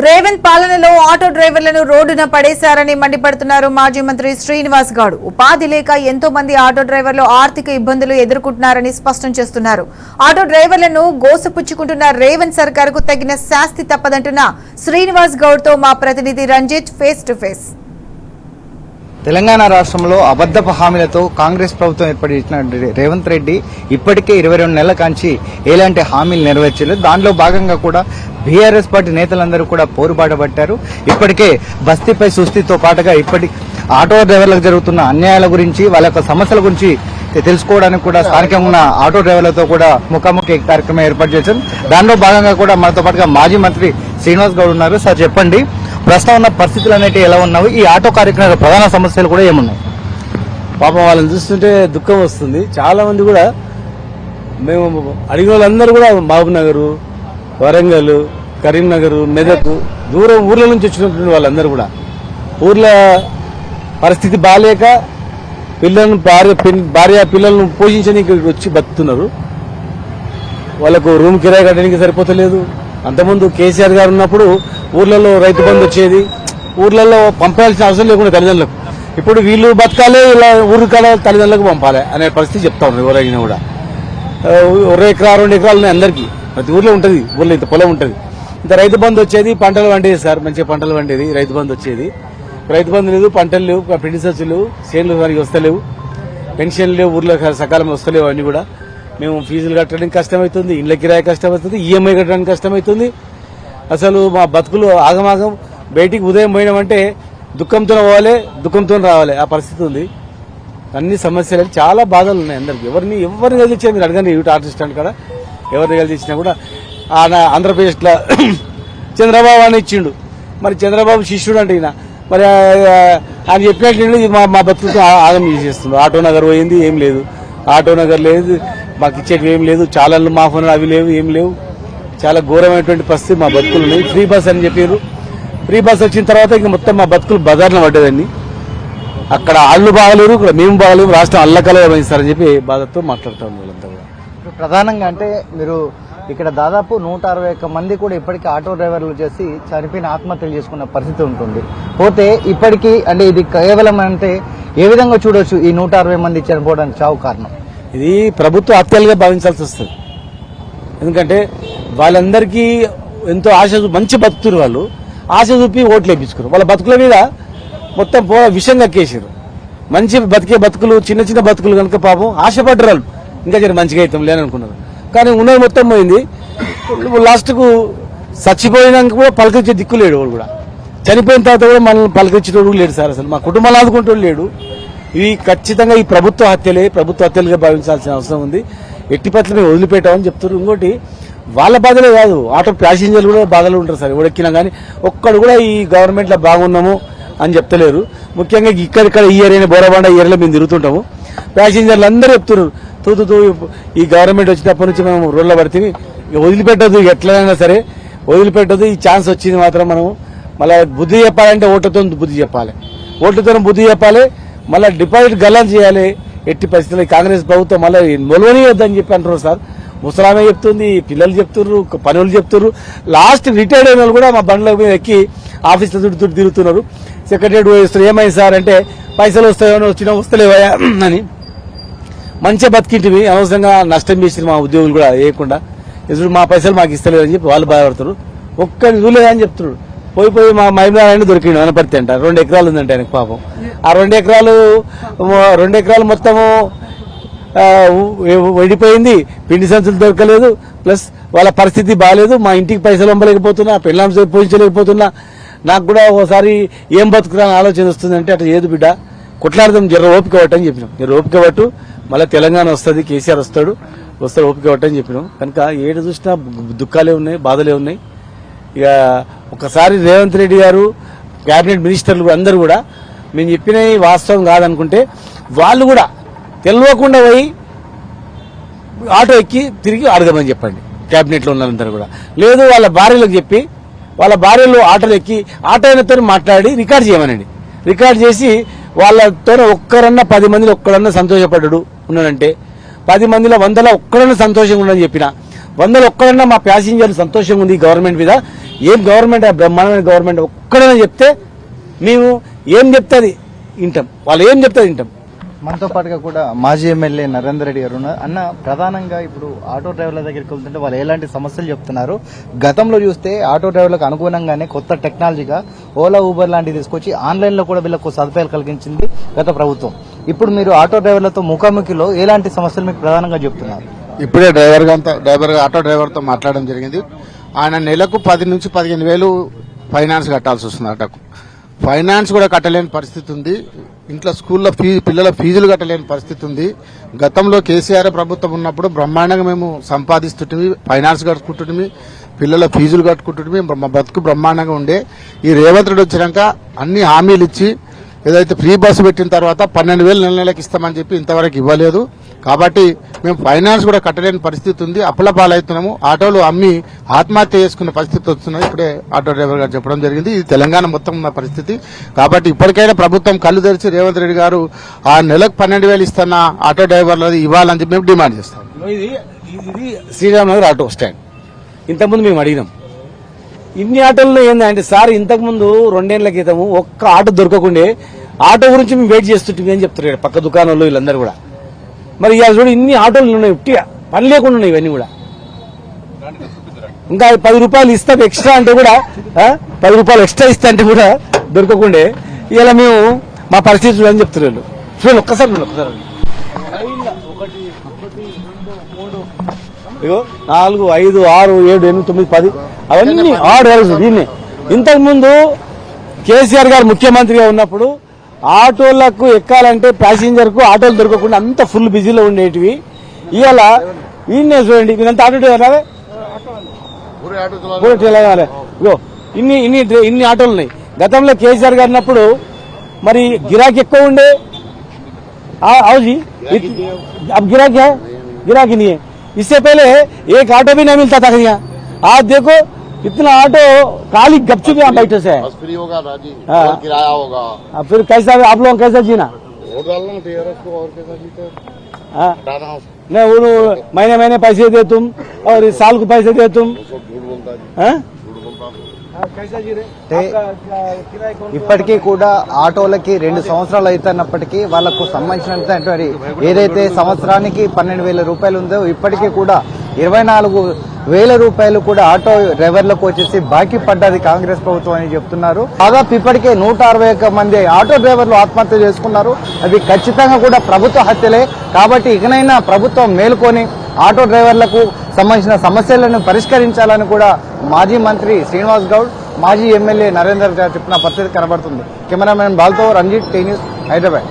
రేవంత్ పాలనలో ఆటో డ్రైవర్లను రోడ్డున పడేశారని మండిపడుతున్నారు మాజీ మంత్రి శ్రీనివాస్ గౌడ్. ఉపాధి లేక ఎంతో మంది ఆటో డ్రైవర్లు ఆర్థిక ఇబ్బందులు ఎదుర్కొంటున్నారని స్పష్టం చేస్తున్నారు. ఆటో డ్రైవర్లను గోసపుచ్చుకుంటున్న రేవంత్ సర్కారుకు తగిన శాస్తి తప్పదంటున్న శ్రీనివాస్ గౌడ్ తో మా ప్రతినిధి Ranjith face to face. Telangana రాష్ట్రంలో అబద్దపు హామీలతో కాంగ్రెస్ ప్రభుత్వం ఏర్పడిన రేవంత్ రెడ్డి ఇప్పటికే 22 నెలల కాంచి ఎలాంటి హామీలు నెరవేర్చలేదు. దానిలో భాగంగా కూడా బీఆర్ఎస్ పార్టీ నేతలందరూ కూడా పోరుబాట పట్టారు. ఇప్పటికే బస్తీపై సుస్థితో పాటుగా ఇప్పటి ఆటో డ్రైవర్లకు జరుగుతున్న అన్యాయాల గురించి, వాళ్ళ యొక్క సమస్యల గురించి తెలుసుకోవడానికి కూడా స్థానికంగా ఉన్న ఆటో డ్రైవర్లతో కూడా ముఖాముఖి కార్యక్రమం ఏర్పాటు చేశారు. దానిలో భాగంగా కూడా మనతో పాటుగా మాజీ మంత్రి శ్రీనివాస్ గౌడ్ ఉన్నారు. సార్ చెప్పండి, ప్రస్తుతం ఉన్న పరిస్థితులు అనేవి ఎలా ఉన్నాయి? ఈ ఆటో కార్యక్రమాల ప్రధాన సమస్యలు కూడా ఏమున్నాయి? పాపం వాళ్ళని చూస్తుంటే దుఃఖం వస్తుంది. చాలా మంది కూడా మేము అడిగిన వాళ్ళందరూ కూడా మహబూబ్ నగర్, వరంగల్, కరీంనగర్, మెదక్ దూరం ఊర్ల నుంచి వచ్చినటువంటి వాళ్ళందరూ కూడా ఊర్ల పరిస్థితి బాగాలేక పిల్లలను భార్య పిల్లలను పోషించడానికి వచ్చి బతుకుతున్నారు. వాళ్ళకు రూమ్ కిరాయి కట్టడానికి సరిపోతలేదు. అంతకుముందు కేసీఆర్ గారు ఉన్నప్పుడు ఊర్లలో రైతు బంధు వచ్చేది, ఊర్లలో పంపాల్సిన అవసరం లేకుండా తల్లిదండ్రులకు. ఇప్పుడు వీళ్ళు బతకాలి, ఇలా ఊరు కాడ తల్లిదండ్రులకు పంపాలి అనే పరిస్థితి చెప్తా ఉన్నారు. ఎవరైనా కూడా 1 ఎకరా 2 ఎకరాలు ఉన్నాయి అందరికీ. ప్రతి ఊర్లో ఉంటుంది, ఊర్లో ఇంత పొలం ఉంటుంది. ఇంత రైతు బంధు వచ్చేది, పంటలు పండేది సార్, మంచిగా పంటలు పండేది. రైతు బంధు వచ్చేది, రైతు బంధు లేదు, పంటలు లేవు, పెన్షన్స్ లేవు, చేనులు వారికి వస్తలేవు, పెన్షన్లు లేవు, ఊర్లో సకాలంలో వస్తలేవు. అన్ని కూడా మేము ఫీజులు కట్టడానికి కష్టమవుతుంది, ఇండ్ల కిరాయి కష్టమవుతుంది, ఈఎంఐ కట్టడానికి కష్టమవుతుంది. అసలు మా బతుకులు ఆగమాగం. బయటికి ఉదయం పోయినామంటే దుఃఖంతో పోవాలి, దుఃఖంతో రావాలి, ఆ పరిస్థితి ఉంది. అన్ని సమస్యలు, చాలా బాధలు ఉన్నాయి అందరికి. ఎవరిని కలిసినా మీరు అడగండి, యూట్ ఆర్టిస్ట్ అని కూడా ఎవరిని కలిసినా కూడా ఆంధ్రప్రదేశ్లో చంద్రబాబు అని ఇచ్చిండు. మరి చంద్రబాబు శిష్యుడు అంటే ఈయన. మరి ఆయన చెప్పినట్లు మా బతుకులతో ఆగం చేసేస్తుంది. ఆటో నగర్ పోయింది, ఏం లేదు. ఆటో నగర్ లేదు, మాకు ఇచ్చేటివి ఏం లేదు. చాలన్లు మా ఫోన్ అవి లేవు, ఏం లేవు. చాలా ఘోరమైనటువంటి పరిస్థితి మా బతుకులు ఉన్నాయి. ఫ్రీ బస్ అని చెప్పారు. ఫ్రీ బస్ వచ్చిన తర్వాత ఇంక మొత్తం మా బతుకులు బజార్లో పడ్డదండి. అక్కడ వాళ్ళు బాగలేరు, ఇక్కడ మేము బాగలేము, రాష్ట్రం అల్లకలే వహిస్తారని చెప్పి బాధతో మాట్లాడుతాం వాళ్ళంతా కూడా. ప్రధానంగా అంటే మీరు ఇక్కడ దాదాపు 161 మంది కూడా ఇప్పటికీ ఆటో డ్రైవర్లు చేసి చనిపోయిన ఆత్మహత్యలు చేసుకున్న పరిస్థితి ఉంటుంది. పోతే ఇప్పటికీ అంటే ఇది కేవలం అంటే ఏ విధంగా చూడొచ్చు ఈ 160 మంది చనిపోవడానికి చావు కారణం? ఇది ప్రభుత్వ హత్యలుగా భావించాల్సి వస్తుంది. ఎందుకంటే వాళ్ళందరికీ ఎంతో ఆశ, మంచి బతుకుతున్నారు. వాళ్ళు ఆశ చూపి ఓట్లు వేయించుకున్నారు. వాళ్ళ బతుకుల మీద మొత్తం విషం కక్కేసారు. మంచి బతికే బతుకులు, చిన్న చిన్న బతుకులు కనుక పాపం ఆశపడ్డారు వాళ్ళు. ఇంకా జర మంచిగా అవుతాం లేననుకున్నారు. కానీ ఉన్నది మొత్తం పోయింది. లాస్ట్కు చచ్చిపోయినాక కూడా పలకరించే దిక్కు లేడు. వాడు కూడా చనిపోయిన తర్వాత కూడా మనల్ని పలకరించేటోడు లేడు సార్. అసలు మా కుటుంబాలు ఆదుకుంటూ లేడు. ఇవి ఖచ్చితంగా ఈ ప్రభుత్వ హత్యలుగా భావించాల్సిన అవసరం ఉంది. ఎట్టి పట్ల మేము వదిలిపెట్టామని చెప్తున్నారు. ఇంకోటి వాళ్ళ బాధలే కాదు, ఆటో ప్యాసింజర్లు కూడా బాధలు ఉంటారు సార్. ఎవడెక్కినా కానీ ఒక్కడు కూడా ఈ గవర్నమెంట్ లో బాగున్నాము అని చెప్తలేరు. ముఖ్యంగా ఇక్కడ ఈ ఏరియా బోరబండ ఏరియాలో మేము తిరుగుతుంటాము. ప్యాసింజర్లు అందరూ చెప్తున్నారు, తూ ఈ గవర్నమెంట్ వచ్చినప్పటి నుంచి మేము రోడ్ల పడితే వదిలిపెట్టదు, ఎట్లయినా సరే వదిలిపెట్టదు. ఈ ఛాన్స్ వచ్చింది మాత్రం మనం మళ్ళీ బుద్ధి చెప్పాలంటే ఓట్లతో బుద్ధి చెప్పాలి, ఓట్లతో బుద్ధి చెప్పాలి. మళ్ళీ డిపాజిట్ గల్లం చేయాలి. ఎట్టి పరిస్థితుల్లో కాంగ్రెస్ ప్రభుత్వం మళ్ళీ మొలవనియొద్దని చెప్పి అంటున్నారు సార్. ముసలామే చెప్తుంది, పిల్లలు చెప్తున్నారు, పనులు చెప్తున్నారు. లాస్ట్ రిటైర్డ్ అయిన వాళ్ళు కూడా మా బండ్ల మీద ఎక్కి ఆఫీసులో చుట్టూ తిరుగుతున్నారు. సెక్రటరీ వేస్తారు, ఏమైంది సార్ అంటే పైసలు వస్తాయో వచ్చినా వస్తలేవయా అని. మంచిగా బతికింటివి, అనవసరంగా నష్టం చేసి మా ఉద్యోగులు కూడా వేయకుండా ఎదురు మా పైసలు మాకు ఇస్తలేరు అని చెప్పి వాళ్ళు బాధపడుతున్నారు. ఒక్కడిని చూడలేదని చెప్తున్నారు. పోయి మా మైనారాయణ దొరికిండు అనపర్తి అంట. 2 ఎకరాలు ఉందంటే ఆయనకు పాపం. ఆ 2 ఎకరాలు మొత్తము వెడిపోయింది. పిండి సంచులు దొరకలేదు, ప్లస్ వాళ్ళ పరిస్థితి బాగాలేదు. మా ఇంటికి పైసలు పంపలేకపోతున్నా, పెళ్ళాం పోయించలేకపోతున్నా. నాకు కూడా ఒకసారి ఏం బతుకురా ఆలోచన వస్తుందంటే అట్లా ఏదు బిడ్డ, కొట్లాడదాం, జర ఓపిక పట్టని చెప్పినాం. జర ఓపిక పట్టు, మళ్ళీ తెలంగాణ వస్తుంది, కేసీఆర్ వస్తాడు ఓపిక పట్టని చెప్పినాం. కనుక ఏడు చూసినా దుఃఖాలే ఉన్నాయి, బాధలే ఉన్నాయి. ఇక ఒకసారి రేవంత్ రెడ్డి గారు, కేబినెట్ మినిస్టర్లు అందరూ కూడా మేము చెప్పినవి వాస్తవం కాదనుకుంటే వాళ్ళు కూడా తెలియకుండా పోయి ఆటో ఎక్కి తిరిగి అడగమని చెప్పండి. కేబినెట్లో ఉన్నందరూ కూడా లేదు, వాళ్ళ భార్యలకు చెప్పి వాళ్ళ భార్యలు ఆటోలు ఎక్కి ఆటో అయినతో మాట్లాడి రికార్డ్ చేయమనండి. రికార్డ్ చేసి వాళ్ళతో ఒక్కరన్నా 10 మందిలో ఒక్కడన్నా సంతోషపడ్డాడు ఉన్నాడంటే 10 మందిలో 100లో ఒక్కడన్నా సంతోషంగా ఉండని చెప్పిన వందలు ఒక్కడన్నా మా ప్యాసింజర్లు సంతోషంగా ఉంది ఈ గవర్నమెంట్ మీద, ఏం గవర్నమెంట్ బ్రహ్మాండమైన గవర్నమెంట్ ఒక్కడైనా చెప్తే మేము ఏం చెప్తుంది వింటాం, వాళ్ళు ఏం చెప్తుంది వింటాం. మనతో పాటుగా కూడా మాజీ ఎమ్మెల్యే నరేందర్ రెడ్డి గారు ఉన్నారు. అన్న, ప్రధానంగా ఇప్పుడు ఆటో డ్రైవర్ల దగ్గరికి వెళ్తుంటే వాళ్ళు ఎలాంటి సమస్యలు చెప్తున్నారు? గతంలో చూస్తే ఆటో డ్రైవర్లకు అనుగుణంగానే కొత్త టెక్నాలజీగా ఓలా ఊబర్ లాంటివి తీసుకొచ్చి ఆన్లైన్ లో కూడా వీళ్ళకు సదుపాయాలు కలిగించింది గత ప్రభుత్వం. ఇప్పుడు మీరు ఆటో డ్రైవర్లతో ముఖాముఖిలో ఎలాంటి సమస్యలు మీకు ప్రధానంగా చెప్తున్నారు? ఇప్పుడే ఆటో డ్రైవర్తో మాట్లాడడం జరిగింది. ఆయన నెలకు 10 నుంచి 15 వేలు ఫైనాన్స్ కట్టాల్సి వస్తుంది. ఆటోకు ఫైనాన్స్ కూడా కట్టలేని పరిస్థితి ఉంది. ఇంట్లో స్కూల్లో పిల్లల ఫీజులు కట్టలేని పరిస్థితి ఉంది. గతంలో కేసీఆర్ ప్రభుత్వం ఉన్నప్పుడు బ్రహ్మాండంగా మేము సంపాదిస్తుంటే ఫైనాన్స్ కట్టుకుంటుంది, పిల్లల ఫీజులు కట్టుకుంటుంది, మా బతుకు బ్రహ్మాండంగా ఉండే. ఈ రేవంత్ రెడ్డి వచ్చినాక అన్ని హామీలు ఇచ్చి ఏదైతే ఫ్రీ బస్సు పెట్టిన తర్వాత 12,000 నెలకి ఇస్తామని చెప్పి ఇంతవరకు ఇవ్వలేదు. కాబట్టి మేము ఫైనాన్స్ కూడా కట్టలేని పరిస్థితి ఉంది. అప్పుల పాలవుతున్నాము. ఆటోలు అమ్మి ఆత్మహత్య చేసుకునే పరిస్థితి వస్తున్నది. ఇప్పుడే ఆటో డ్రైవర్ గారు చెప్పడం జరిగింది. ఇది తెలంగాణ మొత్తం ఉన్న పరిస్థితి. కాబట్టి ఇప్పటికైనా ప్రభుత్వం కళ్ళు తెరిచి రేవంత్ రెడ్డి గారు ఆ నెలకు 12,000 ఇస్తున్న ఆటో డ్రైవర్లది ఇవ్వాలని చెప్పి మేము డిమాండ్ చేస్తాం. ఇది శ్రీరామనగర్ ఆటో స్టాండ్. ఇంతకుముందు మేము అడిగినాం ఇన్ని ఆటోల్లో ఏందంటే సార్, ఇంతకుముందు 2 ఏళ్ల క్రితము ఒక్క ఆటో దొరకకుండే ఆటో గురించి మేము వెయిట్ చేస్తుంటే అని చెప్తారు పక్క దుకాణంలో వీళ్ళందరూ కూడా. మరి ఇవాళ చూడు ఇన్ని ఆటోలు ఉన్నాయి, ఉట్టిగా పని లేకుండా ఉన్నాయి ఇవన్నీ కూడా. ఇంకా 10 రూపాయలు ఇస్తాం ఎక్స్ట్రా అంటే కూడా 10 రూపాయలు ఎక్స్ట్రా ఇస్తా అంటే కూడా దొరకకుండే ఇలా మేము మా పరిస్థితులు అని చెప్తున్నారు. చూడండి ఒక్కసారి 4, 5, 6, 7, 8, 9, 10 అవన్నీ ఆర్డర్స్. దీన్ని ఇంతకు ముందు కేసీఆర్ గారు ముఖ్యమంత్రిగా ఉన్నప్పుడు ఆటోలకు ఎక్కాలంటే ప్యాసింజర్ కు ఆటోలు దొరకకుండా అంత ఫుల్ బిజీలో ఉండేటివి. ఇవాళ ఈయనే చూడండి, వీళ్ళంతా ఆటో డ్రైవర్ ఇన్ని ఆటోలు ఉన్నాయి. గతంలో కేసీఆర్ గారు ఉన్నప్పుడు మరి గిరాకీ ఎక్కువ ఉండే. అవుజీ अब गिराकी है, गिराकी नहीं है. इससे पहले एक ऑटो भी नहीं मिलता था यहाँ. आज देखो इतना ऑटो काली गपचुप यहाँ बैठे से है. फ्री होगा राजी, और किराया होगा. अब फिर कैसा आप लोग कैसा जीना? वोट डालना टीआरएस को, और कैसा जीते? नहीं वो महीने महीने पैसे दे तुम और इस साल को पैसे दे तुम. झूठ बोलता है. कैसा जी ఇప్పటికీ కూడా ఆటోలకి 2 సంవత్సరాలు అవుతున్నప్పటికీ వాళ్లకు సంబంధించినంత ఏదైతే సంవత్సరానికి 12,000 రూపాయలు ఉందో ఇప్పటికీ కూడా 24,000 రూపాయలు కూడా ఆటో డ్రైవర్లకు వచ్చేసి బాకీ పడ్డది కాంగ్రెస్ ప్రభుత్వం అని చెప్తున్నారు. దాదాపు ఇప్పటికే 161 మంది ఆటో డ్రైవర్లు ఆత్మహత్య చేసుకున్నారు. అది ఖచ్చితంగా కూడా ప్రభుత్వ హత్యలే. కాబట్టి ఇకనైనా ప్రభుత్వం మేల్కొని ఆటో డ్రైవర్లకు సంబంధించిన సమస్యలను పరిష్కరించాలని కూడా మాజీ మంత్రి శ్రీనివాస్ గౌడ్, మాజీ ఎమ్మెల్యే నరేందర్ గారు చెప్పిన పరిస్థితి కనబడుతుంది. కెమెరామెన్ బాల్తో రంజిత్, టీ న్యూస్, హైదరాబాద్.